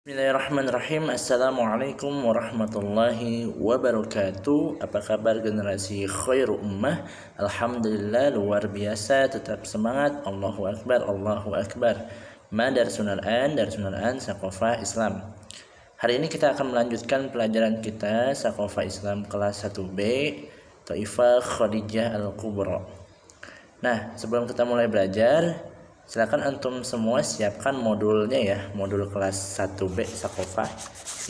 Bismillahirrahmanirrahim. Assalamualaikum warahmatullahi wabarakatuh. Apa kabar generasi khairu ummah? Alhamdulillah luar biasa, tetap semangat. Allahu Akbar, Allahu Akbar. Darsunal an Saqafah Islam. Hari ini kita akan melanjutkan pelajaran kita Saqafah Islam kelas 1B Taifah Khadijah Al-Kubra. Nah, sebelum kita mulai belajar, silakan antum semua siapkan modulnya ya, modul kelas 1B Saqafah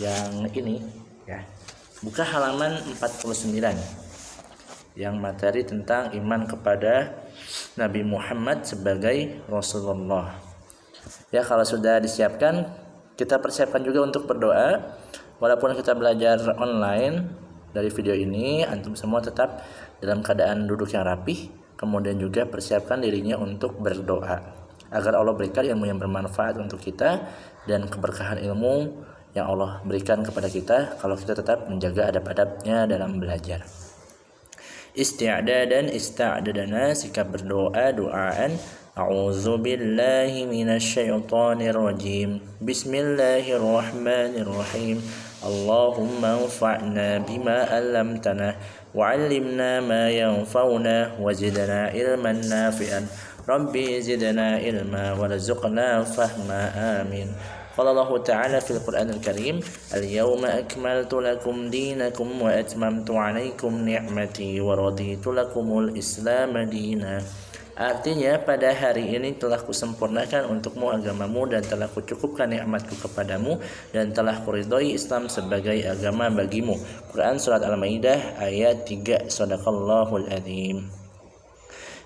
yang ini ya. Buka halaman 49 yang materi tentang iman kepada Nabi Muhammad sebagai Rasulullah. Ya, kalau sudah disiapkan, kita persiapkan juga untuk berdoa. Walaupun kita belajar online dari video ini, antum semua tetap dalam keadaan duduk yang rapih, kemudian juga persiapkan dirinya untuk berdoa agar Allah berikan ilmu yang bermanfaat untuk kita dan keberkahan ilmu yang Allah berikan kepada kita kalau kita tetap menjaga adab-adabnya dalam belajar. Isti'dadan ista'dadana, sikap berdoa, doaan. A'udzu billahi minasyaitonir rajim. Bismillahirrahmanirrahim. Allahumma anfa'na bima 'allamtana wa'allimna ma yanfa'una wazidna ilman nafi'an. Rabbi zidna ilma warzuqna fahma, amin. Qala Allah Ta'ala fil Qur'anil Karim, al-yawma akmaltu lakum dinakum wa atmamtu 'alaikum ni'mati wa raditu lakumul Islam dina. Artinya, pada hari ini telah kusempurnakan untukmu agamamu dan telah kucukupkan nikmatku kepadamu dan telah kuridhoi Islam sebagai agama bagimu. Quran Surat Al-Maidah ayat 3. Shadaqallahul adzim.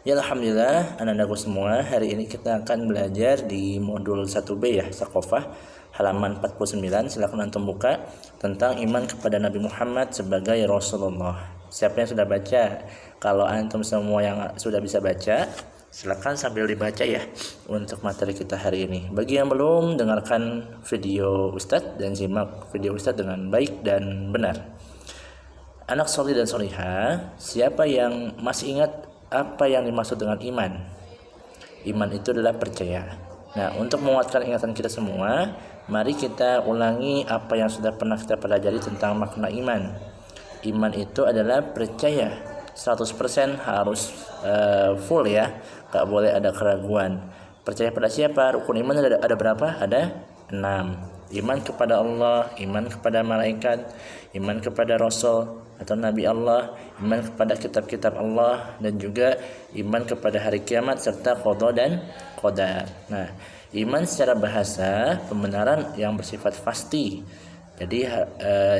Ya, alhamdulillah anak-anakku semua, hari ini kita akan belajar di modul 1B ya, Saqafah halaman 49. Silakan antum buka tentang iman kepada Nabi Muhammad sebagai Rasulullah. Siapa yang sudah baca? Kalau antum semua yang sudah bisa baca, silakan sambil dibaca ya untuk materi kita hari ini. Bagi yang belum, dengarkan video Ustadz dan simak video Ustadz dengan baik dan benar. Anak solih dan solihah, siapa yang masih ingat apa yang dimaksud dengan iman? Iman itu adalah percaya. Nah, untuk menguatkan ingatan kita semua, mari kita ulangi apa yang sudah pernah kita pelajari tentang makna iman. Iman itu adalah percaya 100%, harus full ya, gak boleh ada keraguan. Percaya pada siapa? Rukun iman ada berapa? Ada 6. Iman kepada Allah, iman kepada malaikat, iman kepada Rasul atau Nabi Allah, iman kepada kitab-kitab Allah, dan juga iman kepada hari kiamat serta qada dan qadar. Nah, iman secara bahasa pembenaran yang bersifat pasti. Jadi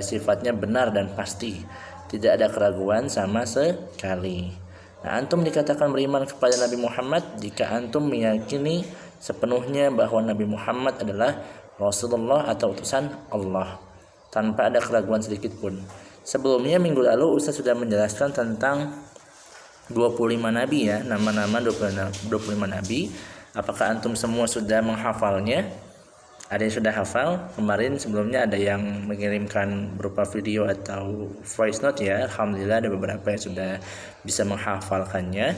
sifatnya benar dan pasti, tidak ada keraguan sama sekali. Nah, antum dikatakan beriman kepada Nabi Muhammad jika antum meyakini sepenuhnya bahwa Nabi Muhammad adalah Rasulullah atau utusan Allah, tanpa ada keraguan sedikit pun. Sebelumnya minggu lalu Ustaz sudah menjelaskan tentang 25 nabi ya, nama-nama 25 nabi. Apakah antum semua sudah menghafalnya? Ada yang sudah hafal? Kemarin sebelumnya ada yang mengirimkan berupa video atau voice note ya. Alhamdulillah ada beberapa yang sudah bisa menghafalkannya.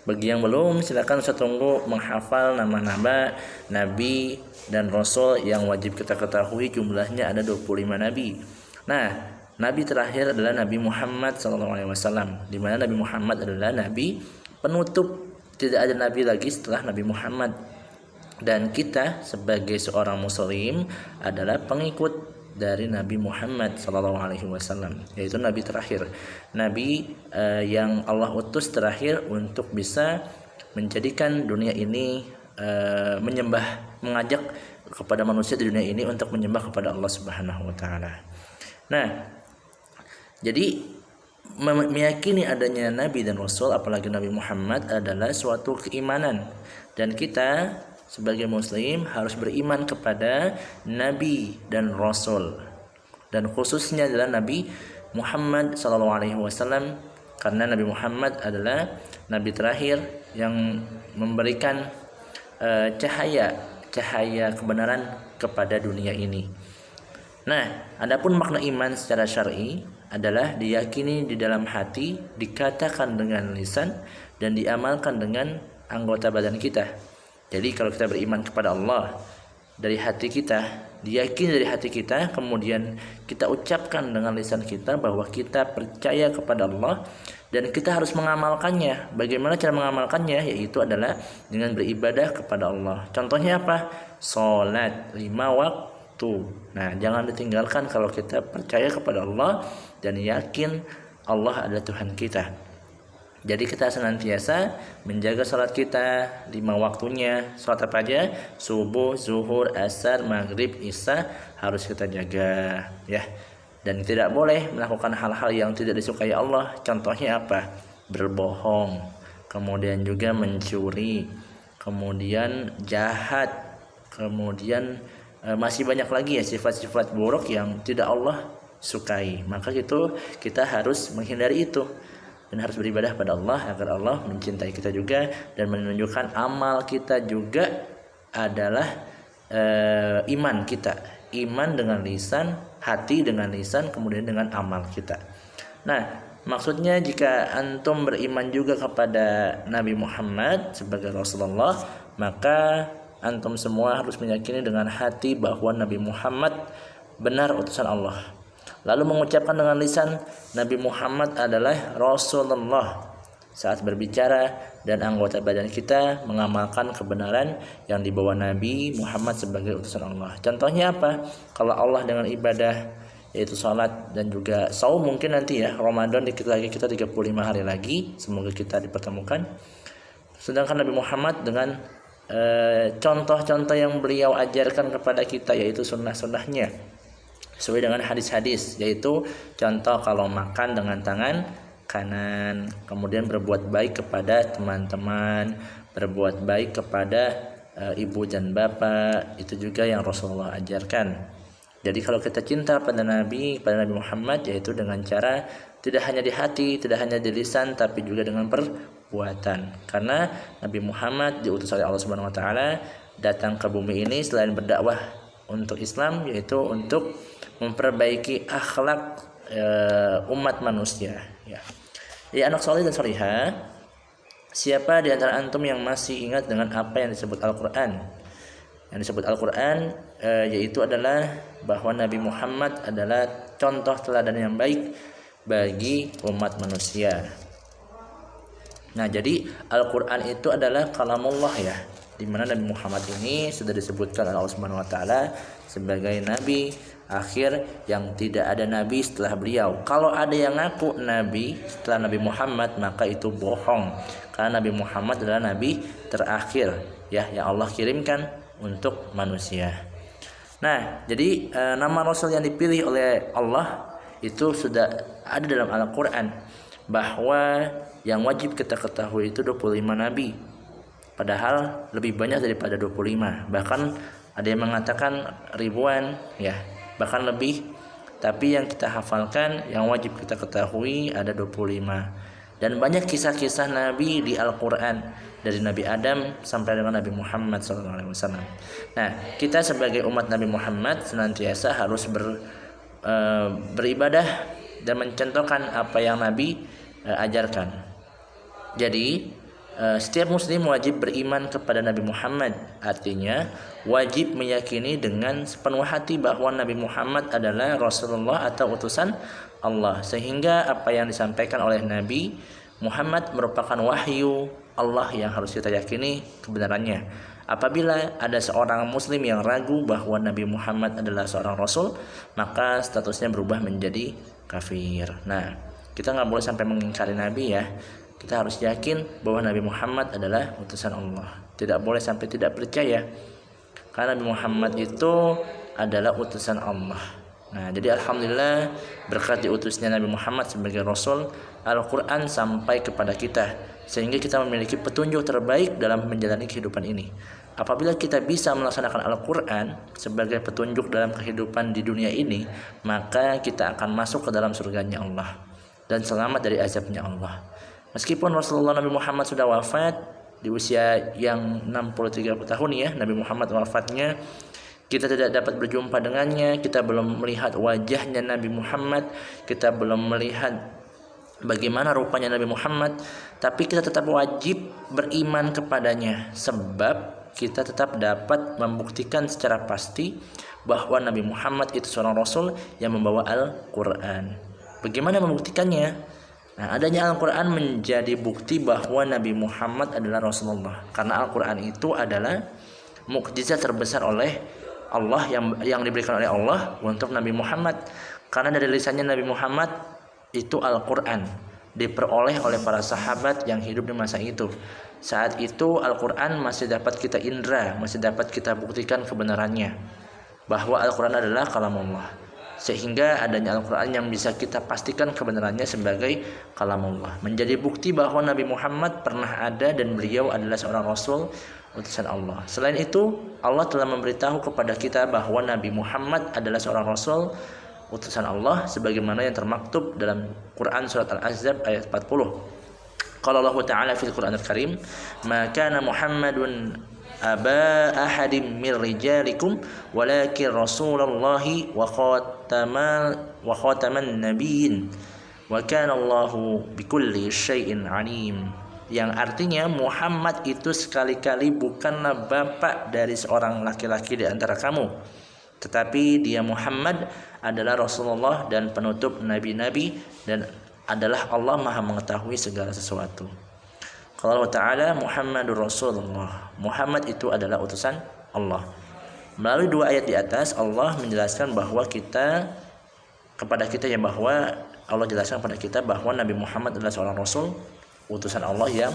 Bagi yang belum, silakan saya tunggu menghafal nama-nama nabi dan rasul yang wajib kita ketahui. Jumlahnya ada 25 nabi. Nah, nabi terakhir adalah Nabi Muhammad SAW, di mana Nabi Muhammad adalah nabi penutup. Tidak ada nabi lagi setelah Nabi Muhammad. Dan kita sebagai seorang muslim adalah pengikut dari Nabi Muhammad SAW, yaitu nabi terakhir, nabi yang Allah utus terakhir untuk bisa menjadikan dunia ini mengajak kepada manusia di dunia ini untuk menyembah kepada Allah Subhanahu wa taala. Nah, jadi meyakini adanya nabi dan rasul, apalagi Nabi Muhammad, adalah suatu keimanan, dan kita sebagai muslim harus beriman kepada nabi dan rasul, dan khususnya adalah Nabi Muhammad SAW, karena Nabi Muhammad adalah nabi terakhir yang memberikan cahaya kebenaran kepada dunia ini. Nah, adapun makna iman secara syar'i adalah diyakini di dalam hati, dikatakan dengan lisan, dan diamalkan dengan anggota badan kita. Jadi kalau kita beriman kepada Allah dari hati kita, diyakini dari hati kita, kemudian kita ucapkan dengan lisan kita bahwa kita percaya kepada Allah, dan kita harus mengamalkannya. Bagaimana cara mengamalkannya? Yaitu adalah dengan beribadah kepada Allah. Contohnya apa? Salat 5 waktu. Nah, jangan ditinggalkan kalau kita percaya kepada Allah dan yakin Allah adalah Tuhan kita. Jadi kita senantiasa menjaga salat kita 5 waktunya. Salat apa aja? Subuh, zuhur, asar, maghrib, isya harus kita jaga, ya. Dan tidak boleh melakukan hal-hal yang tidak disukai Allah. Contohnya apa? Berbohong, kemudian juga mencuri, kemudian jahat, kemudian masih banyak lagi ya sifat-sifat buruk yang tidak Allah sukai. Maka itu kita harus menghindari itu. Dan harus beribadah pada Allah agar Allah mencintai kita juga dan menunjukkan amal kita juga adalah iman kita. Iman dengan lisan, hati dengan lisan, kemudian dengan amal kita. Nah, maksudnya jika antum beriman juga kepada Nabi Muhammad sebagai Rasulullah, maka antum semua harus meyakini dengan hati bahwa Nabi Muhammad benar utusan Allah. Lalu mengucapkan dengan lisan Nabi Muhammad adalah Rasulullah saat berbicara, dan anggota badan kita mengamalkan kebenaran yang dibawa Nabi Muhammad sebagai utusan Allah. Contohnya apa? Kalau Allah dengan ibadah yaitu salat dan juga saum, mungkin nanti ya Ramadan dikit lagi kita 35 hari lagi, semoga kita dipertemukan. Sedangkan Nabi Muhammad dengan contoh-contoh yang beliau ajarkan kepada kita yaitu sunnah-sunnahnya sesuai dengan hadis-hadis, yaitu contoh kalau makan dengan tangan kanan, kemudian berbuat baik kepada teman-teman, berbuat baik kepada ibu dan bapak, itu juga yang Rasulullah ajarkan. Jadi kalau kita cinta pada Nabi Muhammad, yaitu dengan cara tidak hanya di hati, tidak hanya di lisan, tapi juga dengan perbuatan. Karena Nabi Muhammad diutus oleh Allah Subhanahu wa taala datang ke bumi ini selain berdakwah untuk Islam, yaitu untuk memperbaiki akhlak umat manusia, ya. Ya, anak soleh dan solihah, siapa di antara antum yang masih ingat dengan apa yang disebut Al-Quran? Yang disebut Al-Quran yaitu adalah bahwa Nabi Muhammad adalah contoh teladan yang baik bagi umat manusia. Nah, jadi Al-Quran itu adalah kalamullah, ya, di mana Nabi Muhammad ini sudah disebutkan oleh Allah Subhanahu wa taala sebagai nabi akhir yang tidak ada nabi setelah beliau. Kalau ada yang ngaku nabi setelah Nabi Muhammad, maka itu bohong, karena Nabi Muhammad adalah nabi terakhir, ya, yang Allah kirimkan untuk manusia. Nah, jadi nama Rasul yang dipilih oleh Allah itu sudah ada dalam Al-Quran, bahwa yang wajib kita ketahui itu 25 nabi, padahal lebih banyak daripada 25. Bahkan ada yang mengatakan ribuan, ya, bahkan lebih. Tapi yang kita hafalkan, yang wajib kita ketahui ada 25. Dan banyak kisah-kisah Nabi di Al-Quran, dari Nabi Adam sampai dengan Nabi Muhammad SAW. Nah, kita sebagai umat Nabi Muhammad senantiasa harus beribadah dan mencontohkan apa yang Nabi ajarkan. Jadi setiap muslim wajib beriman kepada Nabi Muhammad. Artinya wajib meyakini dengan sepenuh hati bahwa Nabi Muhammad adalah Rasulullah atau utusan Allah, sehingga apa yang disampaikan oleh Nabi Muhammad merupakan wahyu Allah yang harus kita yakini kebenarannya. Apabila ada seorang muslim yang ragu bahwa Nabi Muhammad adalah seorang rasul, maka statusnya berubah menjadi kafir. Nah, kita nggak boleh sampai mengingkari Nabi, ya. Kita harus yakin bahwa Nabi Muhammad adalah utusan Allah. Tidak boleh sampai tidak percaya, karena Nabi Muhammad itu adalah utusan Allah. Nah, jadi alhamdulillah berkat diutusnya Nabi Muhammad sebagai Rasul, Al-Quran sampai kepada kita, sehingga kita memiliki petunjuk terbaik dalam menjalani kehidupan ini. Apabila kita bisa melaksanakan Al-Quran sebagai petunjuk dalam kehidupan di dunia ini, maka kita akan masuk ke dalam surganya Allah dan selamat dari azabnya Allah. Meskipun Rasulullah Nabi Muhammad sudah wafat di usia yang 60-30 tahun, ya, Nabi Muhammad wafatnya, kita tidak dapat berjumpa dengannya, kita belum melihat wajahnya Nabi Muhammad, kita belum melihat bagaimana rupanya Nabi Muhammad, tapi kita tetap wajib beriman kepadanya, sebab kita tetap dapat membuktikan secara pasti bahwa Nabi Muhammad itu seorang Rasul yang membawa Al-Quran. Bagaimana membuktikannya? Nah, adanya Al-Quran menjadi bukti bahwa Nabi Muhammad adalah Rasulullah, karena Al-Quran itu adalah mukjizat terbesar oleh Allah yang diberikan oleh Allah untuk Nabi Muhammad. Karena dari lisannya Nabi Muhammad itu Al-Quran diperoleh oleh para sahabat yang hidup di masa itu. Saat itu Al-Quran masih dapat kita indra, masih dapat kita buktikan kebenarannya bahwa Al-Quran adalah kalamullah, sehingga adanya Al-Quran yang bisa kita pastikan kebenarannya sebagai kalamullah, menjadi bukti bahwa Nabi Muhammad pernah ada dan beliau adalah seorang Rasul utusan Allah. Selain itu, Allah telah memberitahu kepada kita bahwa Nabi Muhammad adalah seorang Rasul utusan Allah sebagaimana yang termaktub dalam Quran surat Al-Ahzab ayat 40. Qala Allah Ta'ala fil Quran Al-Karim, "Ma kana Muhammadun aba ahadim min rijalikum walakin Rasulullahi wa khataman nabiyyin wa kana Allahu bikulli syai'in alim." Yang artinya Muhammad itu sekali-kali bukanlah bapak dari seorang laki-laki di antara kamu, tetapi dia Muhammad adalah Rasulullah dan penutup nabi-nabi, dan adalah Allah Maha mengetahui segala sesuatu. Kalau Allah Ta'ala Muhammadur Rasulullah, Muhammad itu adalah utusan Allah. Melalui dua ayat di atas Allah menjelaskan bahwa Allah jelaskan kepada kita bahwa Nabi Muhammad adalah seorang Rasul utusan Allah yang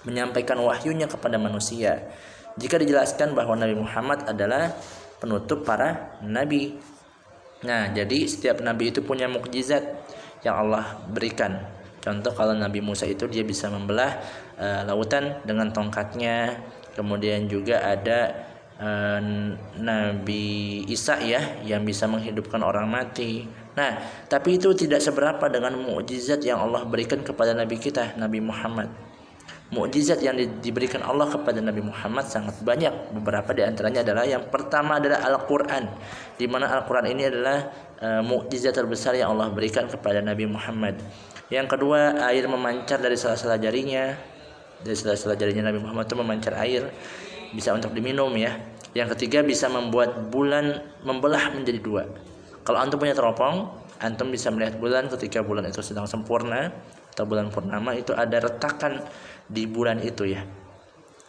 menyampaikan wahyunya kepada manusia. Jika dijelaskan bahwa Nabi Muhammad adalah penutup para nabi. Nah, jadi setiap nabi itu punya mukjizat yang Allah berikan. Contoh kalau Nabi Musa itu dia bisa membelah lautan dengan tongkatnya. Kemudian juga ada Nabi Isa ya yang bisa menghidupkan orang mati. Nah, tapi itu tidak seberapa dengan mukjizat yang Allah berikan kepada Nabi kita, Nabi Muhammad. Mukjizat yang diberikan Allah kepada Nabi Muhammad sangat banyak. Beberapa di antaranya adalah yang pertama adalah Al-Quran, di mana Al-Quran ini adalah mukjizat terbesar yang Allah berikan kepada Nabi Muhammad. Yang kedua, air memancar dari sela-sela jarinya. Dari sela-sela jarinya Nabi Muhammad itu memancar air, bisa untuk diminum ya. Yang ketiga, bisa membuat bulan membelah menjadi dua. Kalau antum punya teropong, antum bisa melihat bulan ketika bulan itu sedang sempurna atau bulan purnama, itu ada retakan di bulan itu ya.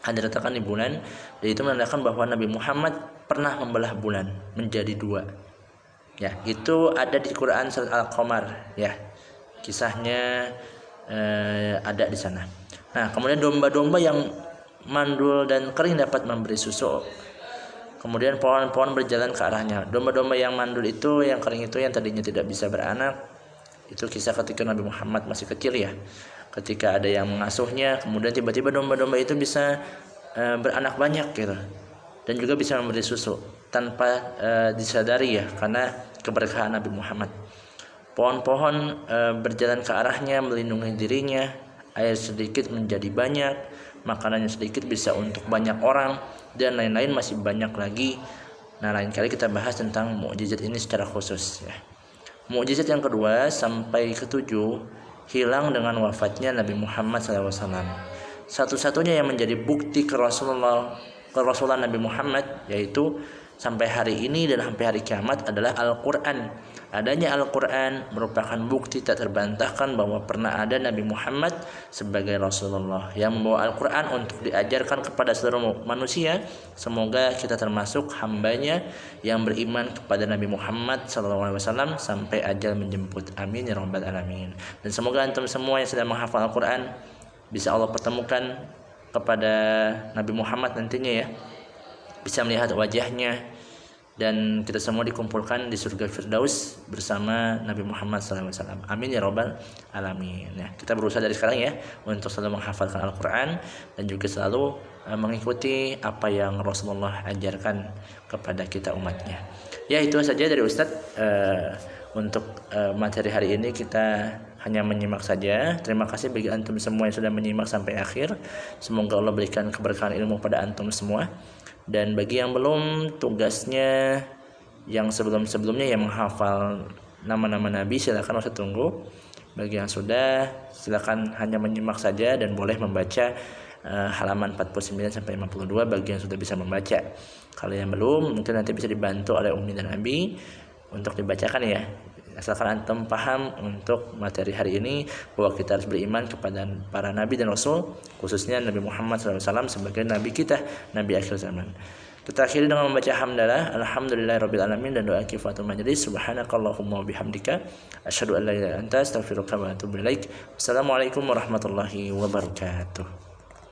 Ada retakan di bulan, dan itu menandakan bahwa Nabi Muhammad pernah membelah bulan menjadi dua. Ya, itu ada di Quran surat Al-Qamar ya. Kisahnya ada di sana. Nah, kemudian domba-domba yang mandul dan kering dapat memberi susu. Kemudian pohon-pohon berjalan ke arahnya. Domba-domba yang mandul itu, yang kering itu, yang tadinya tidak bisa beranak, itu kisah ketika Nabi Muhammad masih kecil ya. Ketika ada yang mengasuhnya, kemudian tiba-tiba domba-domba itu bisa beranak banyak gitu, dan juga bisa memberi susu tanpa disadari ya, karena keberkahan Nabi Muhammad. Pohon-pohon berjalan ke arahnya, melindungi dirinya. Air sedikit menjadi banyak, makanannya sedikit bisa untuk banyak orang, dan lain-lain masih banyak lagi. Nah, lain kali kita bahas tentang mukjizat ini secara khusus ya. Mukjizat yang kedua sampai ketujuh hilang dengan wafatnya Nabi Muhammad SAW. Satu-satunya yang menjadi bukti kerasulan Nabi Muhammad, yaitu sampai hari ini dan sampai hari kiamat, adalah Al-Quran. Adanya Al-Quran merupakan bukti tak terbantahkan bahwa pernah ada Nabi Muhammad sebagai Rasulullah yang membawa Al-Quran untuk diajarkan kepada seluruh manusia. Semoga kita termasuk hambanya yang beriman kepada Nabi Muhammad SAW sampai ajal menjemput. Amin ya rabbal alamin. Dan semoga antum semua yang sedang menghafal Al-Quran bisa Allah pertemukan kepada Nabi Muhammad nantinya ya, bisa melihat wajahnya, dan kita semua dikumpulkan di surga Firdaus bersama Nabi Muhammad SAW. Amin ya rabbal alamin. Ya, kita berusaha dari sekarang ya untuk selalu menghafalkan Al-Quran dan juga selalu mengikuti apa yang Rasulullah ajarkan kepada kita umatnya. Ya, itu saja dari Ustadz. Untuk materi hari ini kita hanya menyimak saja. Terima kasih bagi antum semua yang sudah menyimak sampai akhir. Semoga Allah berikan keberkahan ilmu pada antum semua. Dan bagi yang belum, tugasnya yang sebelum-sebelumnya yang menghafal nama-nama Nabi, silakan usah tunggu. Bagi yang sudah, silakan hanya menyimak saja dan boleh membaca halaman 49 sampai 52 bagi yang sudah bisa membaca. Kalau yang belum, mungkin nanti bisa dibantu oleh Umi dan Abi untuk dibacakan ya. Asalkan antum paham untuk materi hari ini bahwa kita harus beriman kepada para nabi dan rasul, khususnya Nabi Muhammad SAW sebagai nabi kita, nabi akhir zaman. Kita akhiri dengan membaca hamdalah, alhamdulillahirabbil alamin, dan doa kifatul majlis. Subhanakallahumma wa bihamdika asyhadu an la ilaha illa anta astaghfiruka wa atubu ilaik. Wassalamualaikum warahmatullahi wabarakatuh.